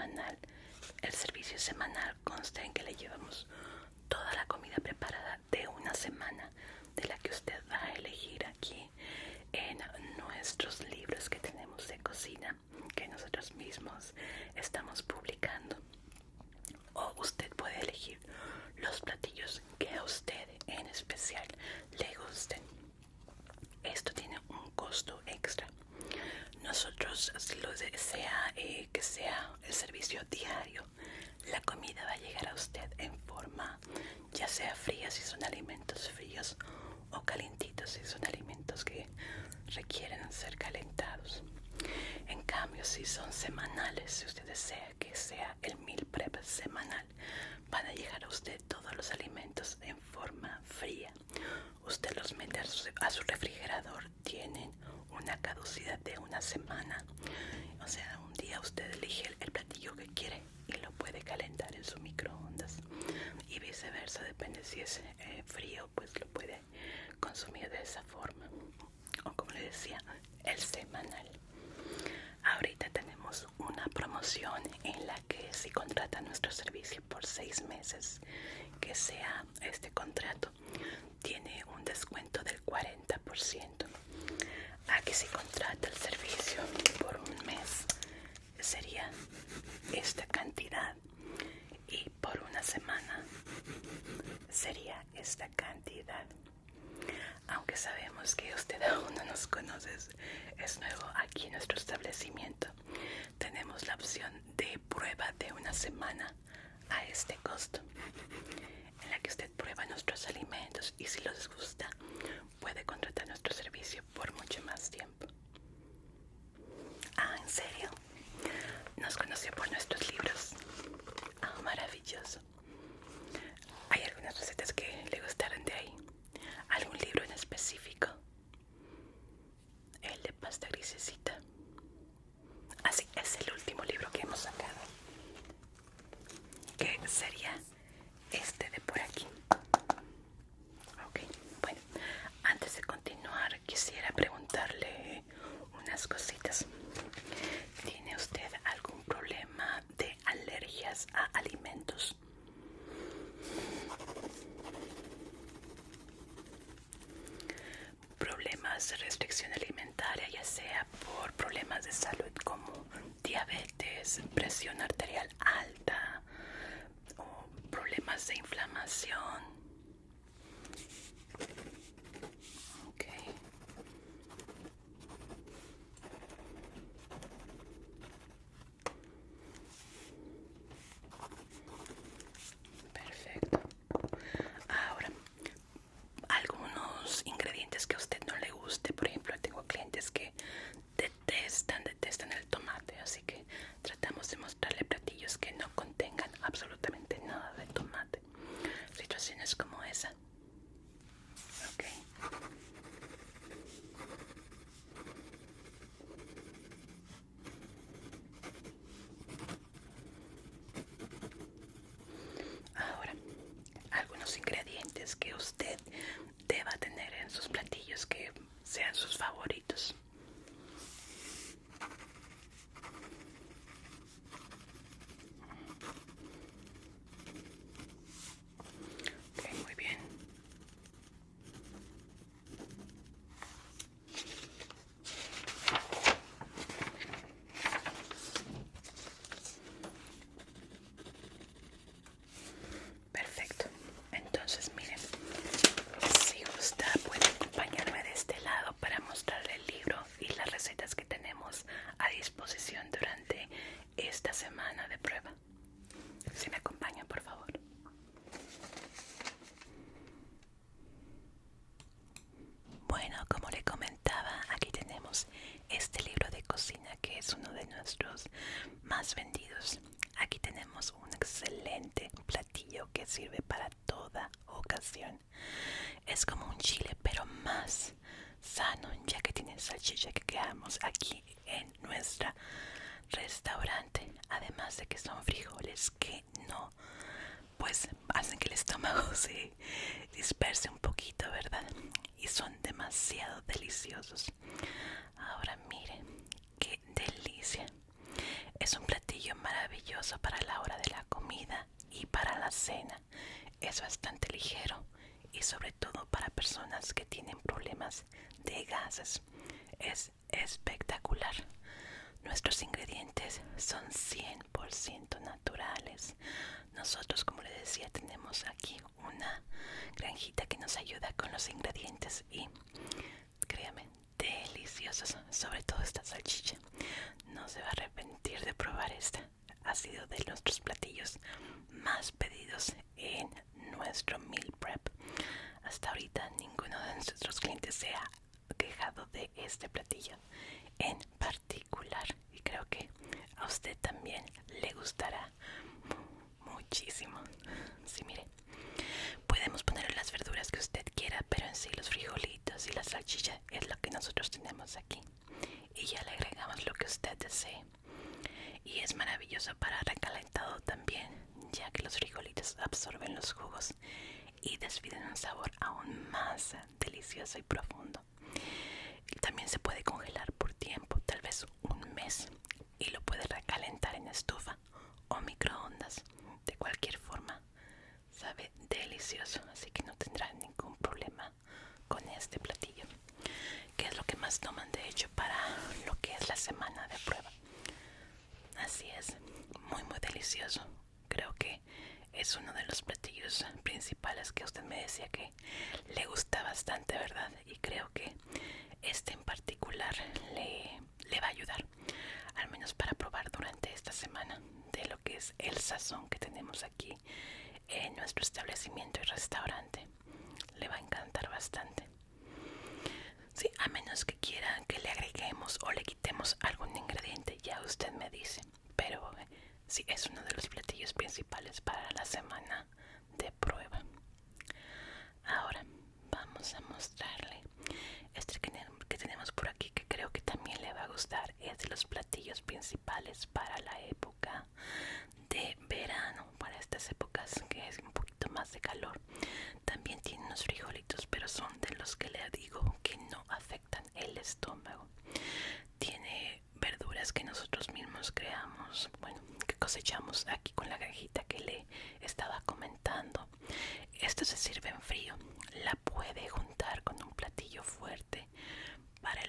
semanal. El servicio semanal consta en que le llevamos toda la comida preparada de una semana, de la que usted va a elegir aquí en nuestros libros que tenemos de cocina, que nosotros mismos estamos publicando. O usted puede elegir los platillos que a usted en especial le gusten. Esto tiene un costo extra. Nosotros, si lo desea que sea el servicio diario, la comida va a llegar a usted en forma ya sea fría si son alimentos fríos o calientitos si son alimentos que requieren ser calentados. En cambio, si son semanales, si usted desea que sea el meal prep semanal, van a llegar a usted todos los alimentos en forma fría. Usted los mete a su refrigerador, tienen una caducidad de una semana. O sea, un día usted elige el platillo que quiere y lo puede calentar en su microondas. Y viceversa, depende si es frío, pues lo puede consumir de esa forma. O como le decía, el semanal. Ahorita tenemos una promoción en la que si contrata nuestro servicio por 6 meses, que sea este contrato, tiene un descuento del 40%. Aquí si contrata el servicio por un mes sería esta cantidad y por una semana sería esta cantidad. Aunque sabemos que usted aún no nos conoce, es nuevo aquí en nuestro establecimiento, tenemos la opción de prueba de una semana a este costo, en la que usted prueba nuestros alimentos y si les gusta puede contratar nuestro servicio por mucho más tiempo. Ah, ¿en serio? ¿Nos conoció por nuestros libros? Ah, maravilloso. ¿Hay algunas recetas que le gustaron de ahí? ¿Algún libro en específico? El de pasta grisecita. Así es el último libro que hemos sacado, que sería este de por aquí. Ok, bueno, antes de continuar quisiera preguntarle unas cositas. ¿Tiene usted algún problema de alergias a alimentos? Problemas de restricción alimentaria, ya sea por problemas de salud como diabetes, presión arterial alta o problemas de inflamación. Ok. Perfecto. Ahora, algunos ingredientes que a usted no le guste. Por ejemplo, tengo clientes que detestan el tomate, así que tratamos de mostrarle platillos que no contengan absolutamente nada de tomate. Situaciones como esa. Ok. Ahora, algunos ingredientes que usted deba tener en sus platillos que sean sus favoritos. Ok, muy bien. Perfecto. Entonces, miren, si gusta puede acompañarme de este lado para mostrarle el libro y las recetas que tenemos a disposición durante esta semana de prueba. Si me acompañan, por favor. Bueno, como le comentaba, aquí tenemos este libro de cocina que es uno de nuestros más vendidos. Aquí tenemos un excelente platillo que sirve para toda ocasión. Es como un chile, pero más sano, ya que tiene salchicha que creamos aquí en nuestro restaurante. Además de que son frijoles que no, pues hacen que el estómago se disperse un poquito, ¿verdad? Y son demasiado deliciosos. Ahora miren, qué delicia. Es un platillo maravilloso maravilloso para la hora de la comida y para la cena. Es bastante ligero y sobre todo para personas que tienen problemas de gases. Es espectacular. Nuestros ingredientes son 100% naturales. Nosotros, como les decía, tenemos aquí una granjita que nos ayuda con los ingredientes y créame, deliciosos, sobre todo esta salchicha. No se va a arrepentir de probar esta. Ha sido de nuestros platillos más pedidos en nuestro meal prep. Hasta ahorita ninguno de nuestros clientes se ha quejado de este platillo en particular y creo que a usted también le gustará muchísimo. Sí, mire, podemos poner las verduras que usted quiera, pero en sí los frijolitos y la salchicha es lo que nosotros tenemos aquí y ya le agregamos lo que usted desee. Y es maravilloso para recalentado también, ya que los frijolitos absorben los jugos y despiden un sabor aún más delicioso y profundo. También se puede congelar por tiempo, tal vez un mes, y lo puede recalentar en estufa o microondas. De cualquier forma, sabe delicioso, así que no tendrá ningún problema con este platillo. ¿Qué es lo que más toman, de hecho, para lo que es la semana de prueba? Así es, muy delicioso. Creo que es uno de los platillos principales que usted me decía que le gusta bastante, ¿verdad? Y creo que este en particular le va a ayudar, al menos para probar durante esta semana, de lo que es el sazón que tenemos aquí en nuestro establecimiento y restaurante. Le va a encantar bastante. Sí, a menos que quiera que le agreguemos o le quitemos algún ingrediente, ya usted me dice. Pero sí, es uno de los platillos principales para la semana de prueba. Ahora vamos a mostrarle este que tenemos por aquí, que creo que también le va a gustar. Es de los platillos principales para la época de verano, para estas épocas que es un poquito más de calor. También tiene unos frijolitos, pero son de los que le digo que no afectan el estómago. Tiene verduras que nosotros mismos creamos, bueno, que cosechamos aquí con la granjita que le estaba comentando. Esto se sirve en frío. La puede juntar con un platillo fuerte para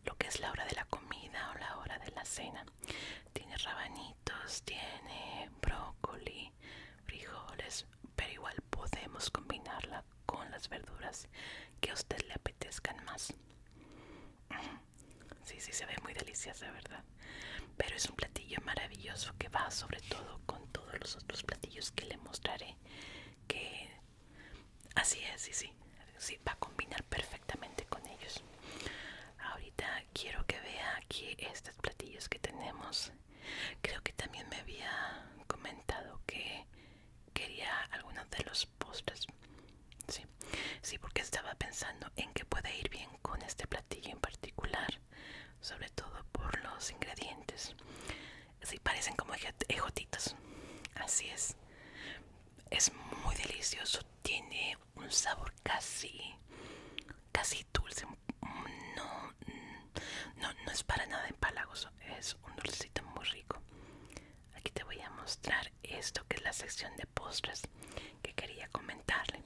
lo que es la hora de la comida o la hora de la cena. Tiene rabanitos, tiene brócoli, frijoles, pero igual podemos combinarla con las verduras que a usted le apetezcan más. Sí, se ve muy deliciosa, ¿verdad? Pero es un platillo maravilloso que va sobre todo con todos los otros platillos que le mostraré, que así es, sí, va a combinar perfectamente con ellos. Ahorita quiero que vea aquí estos platillos que tenemos. Creo que también me había comentado que quería algunos de los postres. Sí, porque estaba pensando en que puede ir bien con este platillo en particular, sobre todo por los ingredientes. Sí, parecen como ejotitos. Así es. Es muy delicioso. Tiene un sabor casi dulce. No es para nada empalagoso. Es un dulcito muy rico. Aquí te voy a mostrar esto que es la sección de postres que quería comentarle.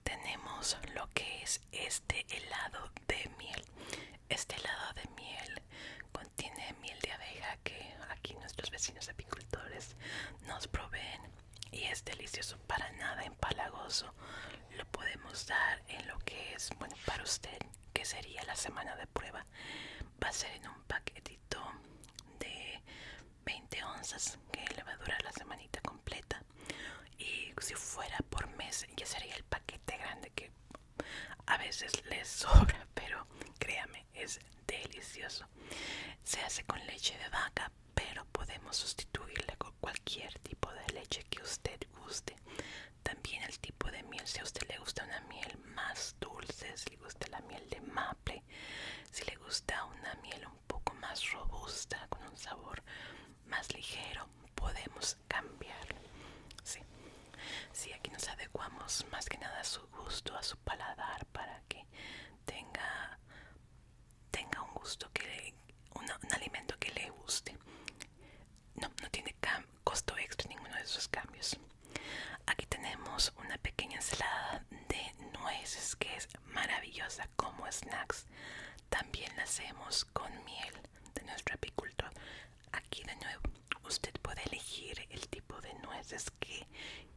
Tenemos lo que es este helado de miel. Este helado de miel contiene miel de abeja que aquí nuestros vecinos apicultores nos proveen y es delicioso, para nada empalagoso. Lo podemos dar en lo que es, bueno, para usted, que sería la semana de prueba. Va a ser en un paquetito de 20 onzas que le va a durar la semanita completa. Y si fuera por mes ya sería el paquete grande, que a veces les sobra, pero créame, es delicioso. Se hace con leche de vaca, pero podemos sustituirle con cualquier tipo de leche que usted guste. También el tipo de miel, si a usted le gusta una miel más dulce, si le gusta la miel de maple, si le gusta una miel un poco más robusta con un sabor más ligero, podemos cambiarlo. Sí, aquí nos adecuamos más que nada a su gusto, a su paladar, para que tenga un gusto un alimento que le guste. No, esos cambios. Aquí tenemos una pequeña ensalada de nueces que es maravillosa como snacks. También la hacemos con miel de nuestro apicultor. Aquí de nuevo usted puede elegir el tipo de nueces que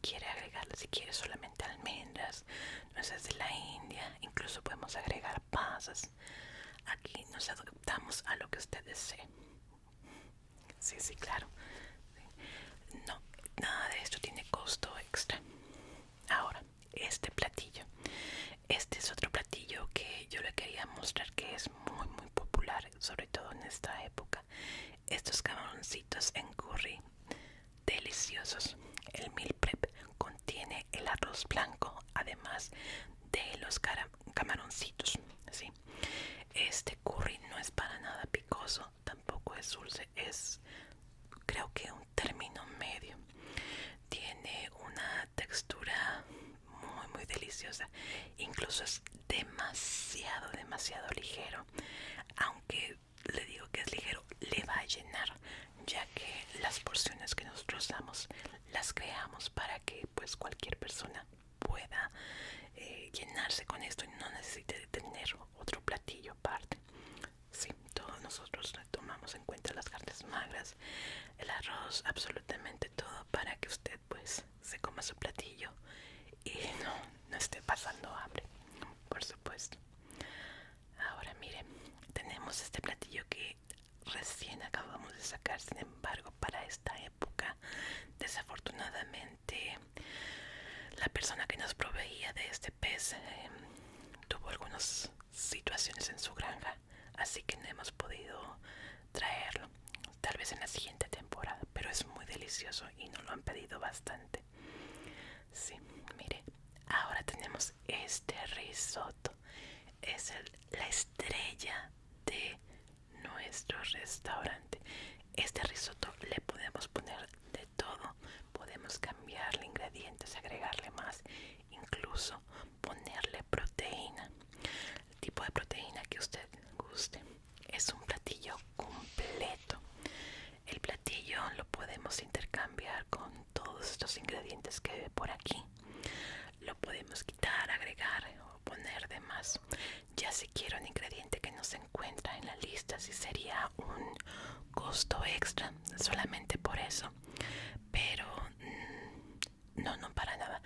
quiere agregarle. Si quiere solamente almendras, nueces de la India, incluso podemos agregar pasas. Aquí nos adaptamos a lo que usted desee. Sí, sí, claro. No, nada de esto tiene costo extra. Ahora, este platillo. Este es otro platillo que yo le quería mostrar que es muy popular, sobre todo en esta época. Estos camaroncitos en curry, deliciosos. El meal prep contiene el arroz blanco, además de los camaroncitos, ¿sí? Este curry no es para nada picoso, tampoco es dulce, es creo que un término medio. Tiene una textura muy deliciosa, incluso es demasiado ligero. Aunque le digo que es ligero, le va a llenar, ya que las porciones que nosotros damos las creamos para que pues cualquier persona pueda llenarse con esto y no necesite de tener otro platillo aparte. Sí, todos nosotros tomamos en cuenta las carnes magras, el arroz, absolutamente todo para que usted pues se coma su platillo y no esté pasando hambre, por supuesto. Ahora miren, tenemos este platillo que recién acabamos de sacar. Sin embargo, para esta época, desafortunadamente, la persona que nos proveía de este pez tuvo algunas situaciones en su granja, así que no hemos podido traerlo. Tal vez en la siguiente temporada, pero es muy delicioso y nos lo han pedido bastante. Sí, mire, ahora tenemos este risotto. Es la estrella de nuestro restaurante. Este risotto le podemos poner de todo. Podemos cambiarle ingredientes, agregarle más, incluso ponerle proteína. El tipo de proteína que usted guste. Es un platillo completo. El platillo lo podemos intercambiar con todos estos ingredientes que ve por aquí. Lo podemos quitar, agregar o poner de más. Ya si quiero un ingrediente que no se encuentra en la lista, sí sería un costo extra solamente por eso. Pero no para nada.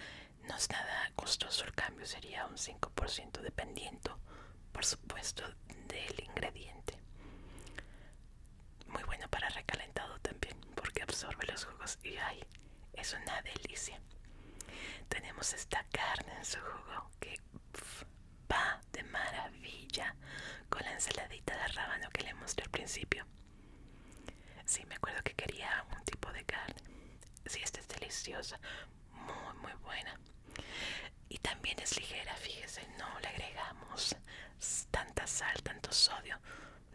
No es nada costoso el cambio, sería un 5% dependiendo, por supuesto, del ingrediente. Muy bueno para recalentado también, porque absorbe los jugos y ay, es una delicia. Tenemos esta carne en su jugo que va de maravilla con la ensaladita de rábano que le mostré al principio. Sí, me acuerdo que quería un tipo de carne. Sí, esta es deliciosa, muy buena. Y también es ligera, fíjese, no le agregamos tanta sal, tanto sodio.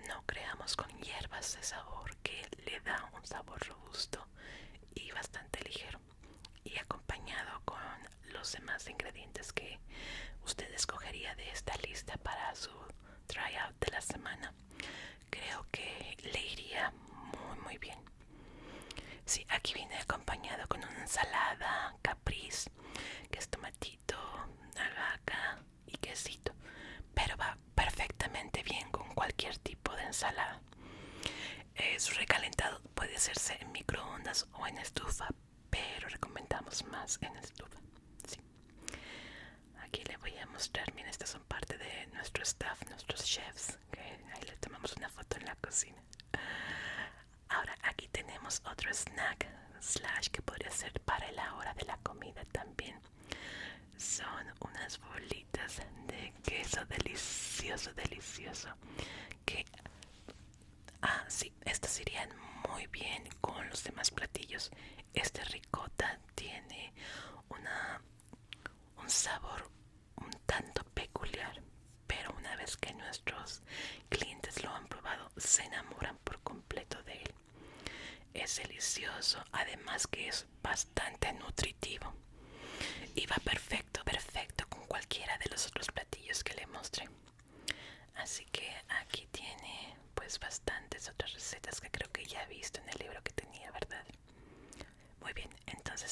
No creamos con hierbas de sabor que le da un sabor robusto y bastante ligero. Y acompañado con los demás ingredientes que usted escogería de esta lista para su tryout de la semana, creo que le iría muy bien. Sí, aquí viene acompañado con una ensalada caprese, que es tomatito, albahaca y quesito, pero va perfectamente bien con cualquier tipo de ensalada. Su recalentado puede hacerse en microondas o en estufa, pero recomendamos más en estufa. Sí. Aquí le voy a mostrar, miren, estas son parte de nuestro staff, nuestros chefs, que ahí le tomamos una foto en la cocina. Ahora aquí tenemos otro snack slash que podría ser para la hora de la comida también. Son unas bolitas de queso delicioso que sí, estas irían muy bien con los demás platillos. Este ricota tiene un sabor un tanto peculiar, pero una vez que nuestros clientes lo han probado, se enamoran por completo de él. Es delicioso, además que es bastante nutritivo y va perfecto con cualquiera de los otros platillos que le mostré. Así que aquí tiene pues bastantes otras recetas que creo que ya he visto en el libro que tenía, ¿verdad? Muy bien, entonces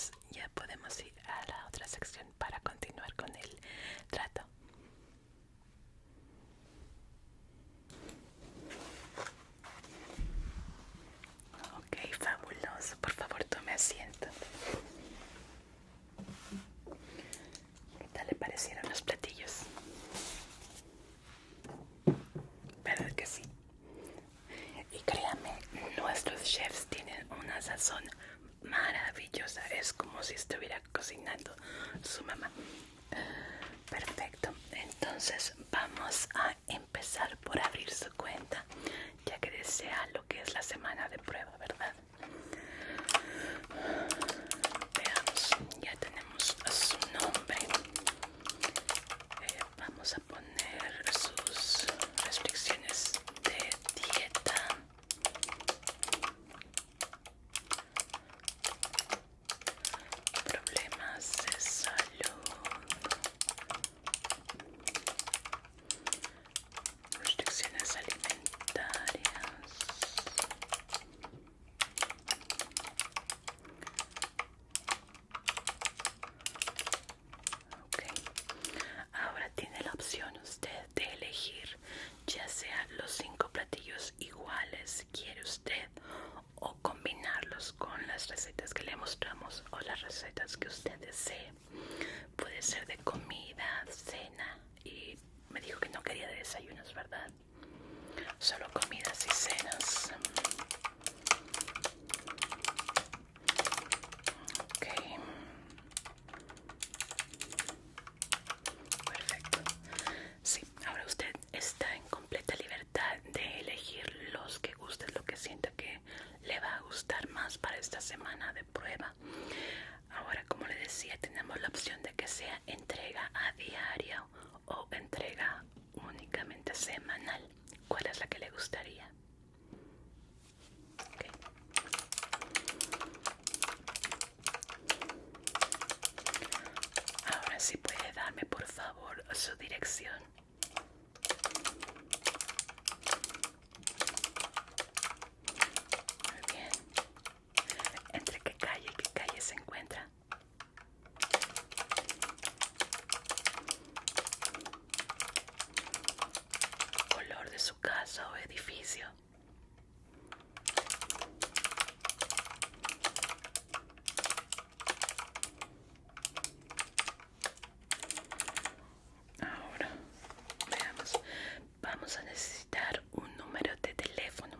cocinando su mamá. Perfecto, entonces vamos a empezar por abrir su cuenta, ya que desea lo que es la semana de prueba, ¿verdad? Veamos, ya tenemos su nombre. Vamos a poner sus restricciones de dieta. Problemas de salud. Restricciones alimentarias. Ok. Ahora tiene la opción usted de elegir ya sea los 5 platillos iguales quiere usted o combinarlos con las recetas que le mostramos o las recetas que usted desee. Puede ser de comida, cena y me dijo que no quería de desayunos, ¿verdad? Solo comidas y cenas. Ok. Perfecto. Sí, ahora usted está en completa libertad de elegir los que guste, lo que sienta que le va a gustar más para esta semana de prueba. Ahora, como le decía, tenemos la opción de que sea entrega a diario o entrega únicamente semanal. ¿Cuál es la que le gustaría? Okay. Ahora sí puede darme por favor su dirección. Muy bien. ¿Entre qué calle se encuentra? ¿Color de su casa o edificio? Ahora, veamos. Vamos a necesitar un número de teléfono.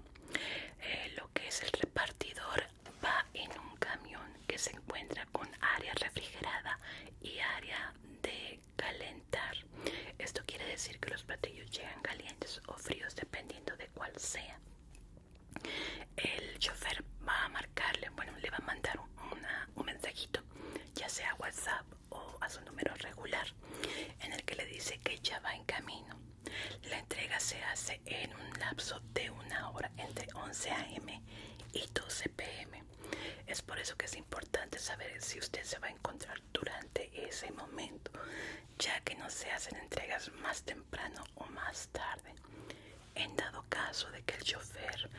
Lo que es el repartidor va en un camión que se encuentra con área refrigerada y área de calentar. Esto quiere decir que los platillos llegan calientes o fríos dependiendo de cuál sea. El chofer va a marcarle, bueno, le va a mandar un mensajito, ya sea a WhatsApp o a su número regular, en el que le dice que ya va en camino. La entrega se hace en un lapso de 1 hora entre 11 a.m. y 12 p.m. Es por eso que es importante saber si usted se va a encontrar durante ese momento, ya que no se hacen entregas más temprano o más tarde. En dado caso de que el chofer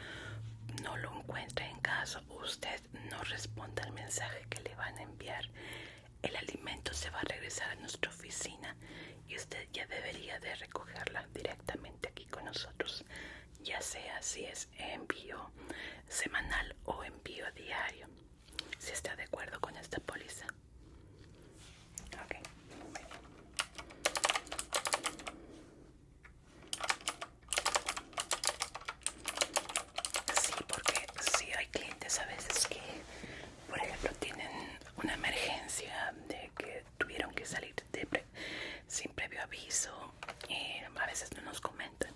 no lo encuentre en casa o usted no responda al mensaje que le van a enviar, el alimento se va a regresar a nuestra oficina y usted ya debería de recogerla directamente aquí con nosotros, ya sea si es envío semanal o envío diario. Si está de acuerdo con esta póliza. Ok. Sí, porque sí hay clientes a veces que, por ejemplo, tienen una emergencia de que tuvieron que salir sin previo aviso y a veces no nos comentan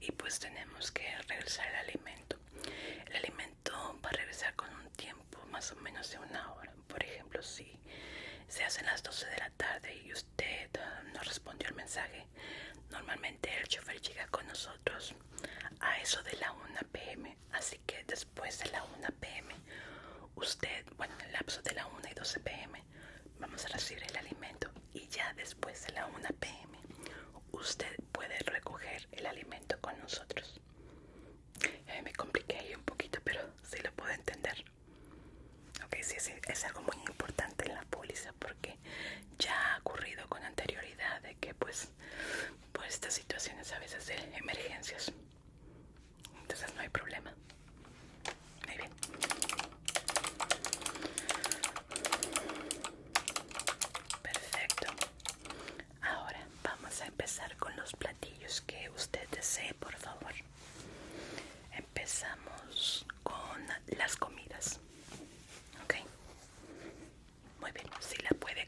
y pues tenemos que regresar el alimento. El alimento va a regresar con un tiempo más o menos de 1 hora. Por ejemplo, si se hacen las 12 de la tarde y usted no respondió al mensaje, normalmente el chofer llega con nosotros a eso de la 1 p.m. Así que después de la 1 p.m. usted, bueno, en el lapso de la 1 y 12 p.m. vamos a recibir el alimento y ya después de la 1 p.m. usted puede recoger el alimento con nosotros. Me compliqué ahí un poquito, pero sí lo puedo entender. Ok, sí, es algo muy importante en la póliza porque ya ha ocurrido con anterioridad de que pues por estas situaciones a veces de emergencias, entonces no hay problema. Muy bien. Perfecto. Ahora vamos a empezar con los platillos que usted desee, por favor. Empezamos con las comidas. Ok. Muy bien, si la puede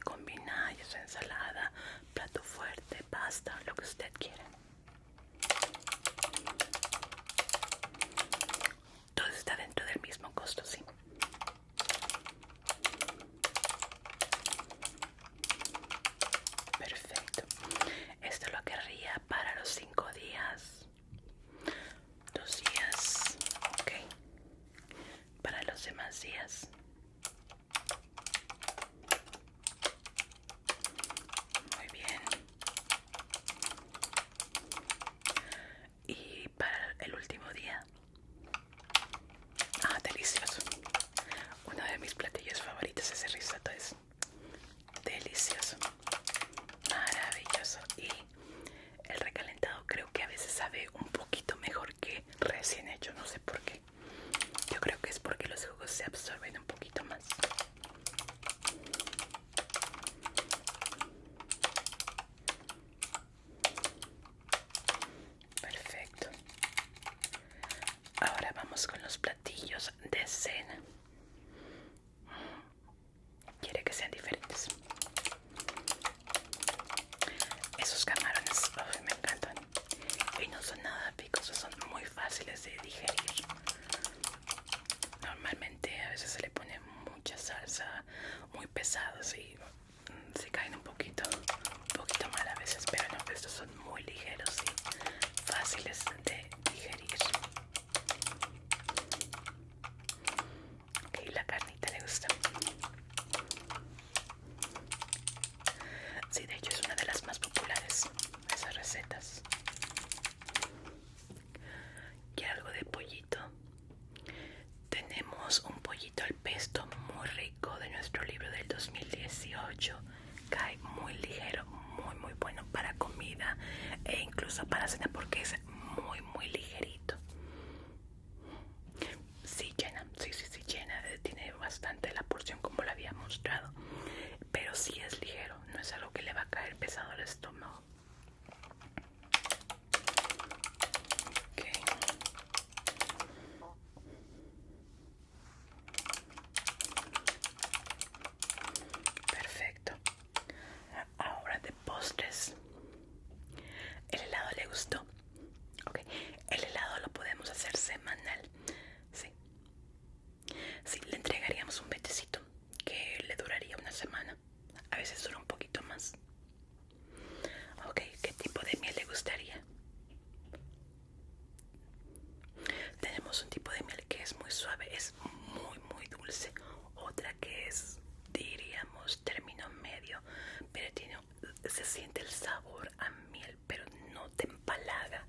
incluso para cena porque es muy ligerito. Sí llena, sí llena, tiene bastante la porción como la había mostrado, pero sí es ligero, no es algo que le va a caer pesado al estómago. Okay. Perfecto. Ahora de postres. ¿El helado le gustó? Ok. El helado lo podemos hacer semanal. Sí. Sí, le entregaríamos un betecito que le duraría una semana. A veces dura un poquito más. Ok, ¿qué tipo de miel le gustaría? Tenemos un tipo de miel que es muy suave, es muy dulce. Otra que es, diríamos, término medio, pero se siente el sabor a miel, pero no te empalaga.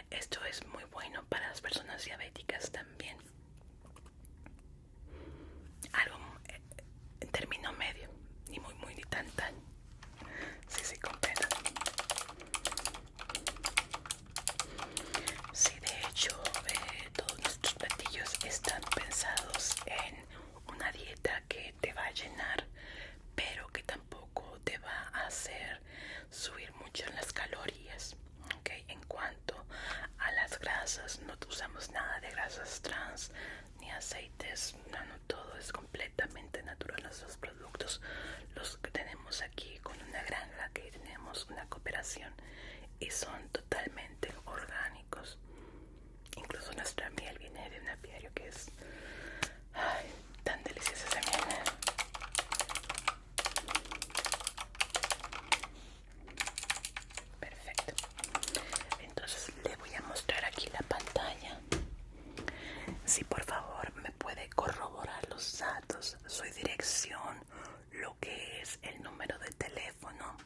Esto es muy bueno para las personas diabéticas también. Algo en término medio, ni muy ni tan. Sí, comprendo. Sí, de hecho, todos nuestros platillos están pensados en una dieta que te va a llenar, pero que tampoco te va a hacer subir mucho en las calorías. Okay. En cuanto a las grasas, no usamos nada de grasas trans ni aceites, no, todo es completamente natural. Nuestros productos los que tenemos aquí con una granja que tenemos una cooperación y son totalmente orgánicos. Incluso nuestra miel viene de un apiario que es tan deliciosa esa miel. Perfecto. Entonces le voy a mostrar aquí la pantalla. Si por favor me puede corroborar los datos, su dirección, lo que es el número de teléfono.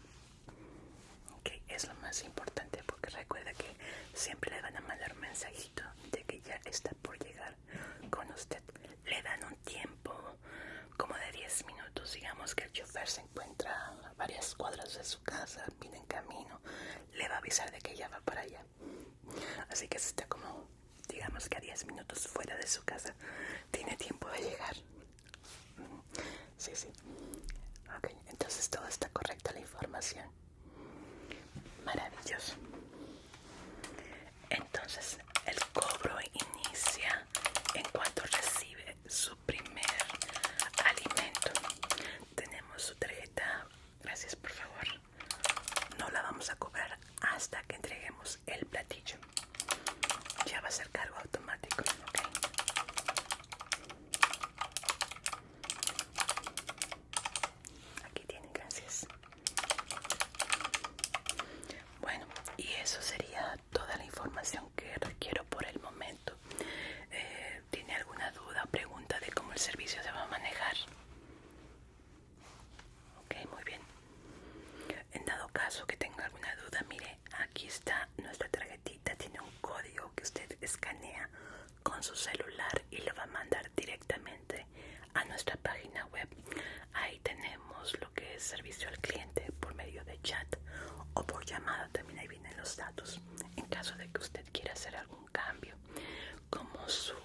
Que es lo más importante porque recuerda que siempre le van a mandar un mensajito de que ya está por llegar con usted. Le dan un tiempo como de 10 minutos, digamos que el chofer se encuentra a varias cuadras de su casa, viene en camino, le va a avisar de que ya va para allá. Así que si está como, digamos que a 10 minutos fuera de su casa, tiene tiempo de llegar. Sí. Ok, entonces todo está correcta la información. Maravilloso. Entonces el cobro inicia en cuanto recibe su primer alimento. Tenemos su tarjeta. Gracias, por favor. No la vamos a cobrar hasta que entreguemos el platillo. Ya va a ser cargo automático. Okay. Aquí tienen, gracias. Bueno, y eso sería toda la información que requiero por el momento. ¿Tiene alguna duda o pregunta de cómo el servicio se va a manejar? Ok, muy bien. En dado caso que tenga alguna duda, mire, aquí está nuestra tarjetita. Tiene un código que usted escanea con su celular y lo va a mandar directamente a nuestra página web. Ahí tenemos lo que es servicio al cliente por medio de chat o por llamada. También ahí vienen los datos en caso de que usted quiera hacer algún cambio, como su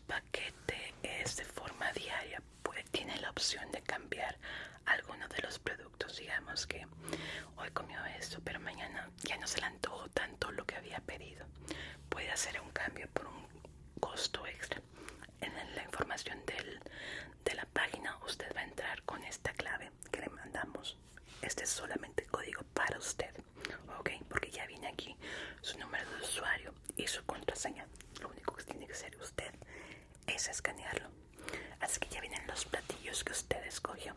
paquete es de forma diaria, pues tiene la opción de cambiar alguno de los productos. Digamos que hoy comió esto, pero mañana ya no se le antojó tanto lo que había pedido. Puede hacer un cambio por un costo extra. En la información de la página usted va a entrar con esta clave que le mandamos. Este es solamente código para usted, ok, porque ya viene aquí su número de usuario y su contraseña. Lo único que tiene que hacer usted es escanearlo. Así que ya vienen los platillos que usted escogió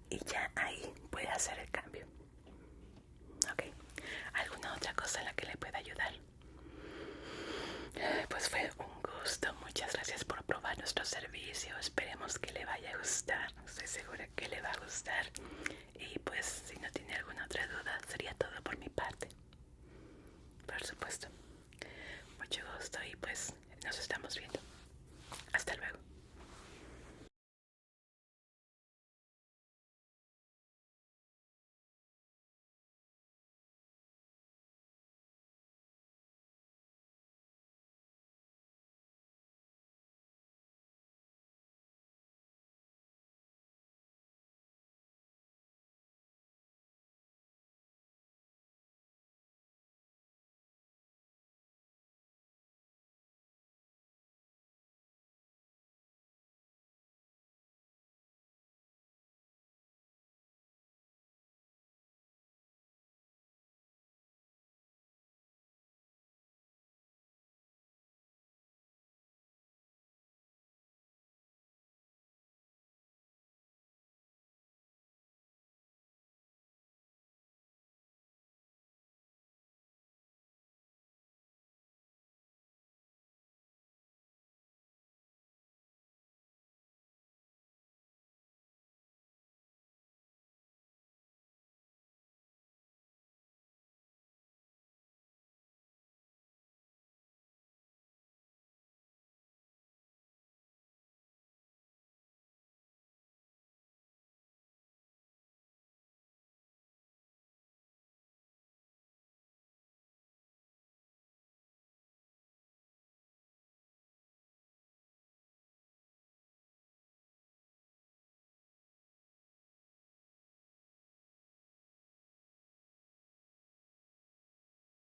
y ya ahí puede hacer el cambio. Ok, ¿alguna otra cosa en la que le pueda ayudar? Pues fue un gusto. Muchas gracias por probar nuestro servicio. Esperemos que le vaya a gustar. Estoy segura que le va a gustar. Y pues si no tiene alguna otra duda, sería todo por mi parte. Por supuesto. Mucho gusto y pues nos estamos viendo.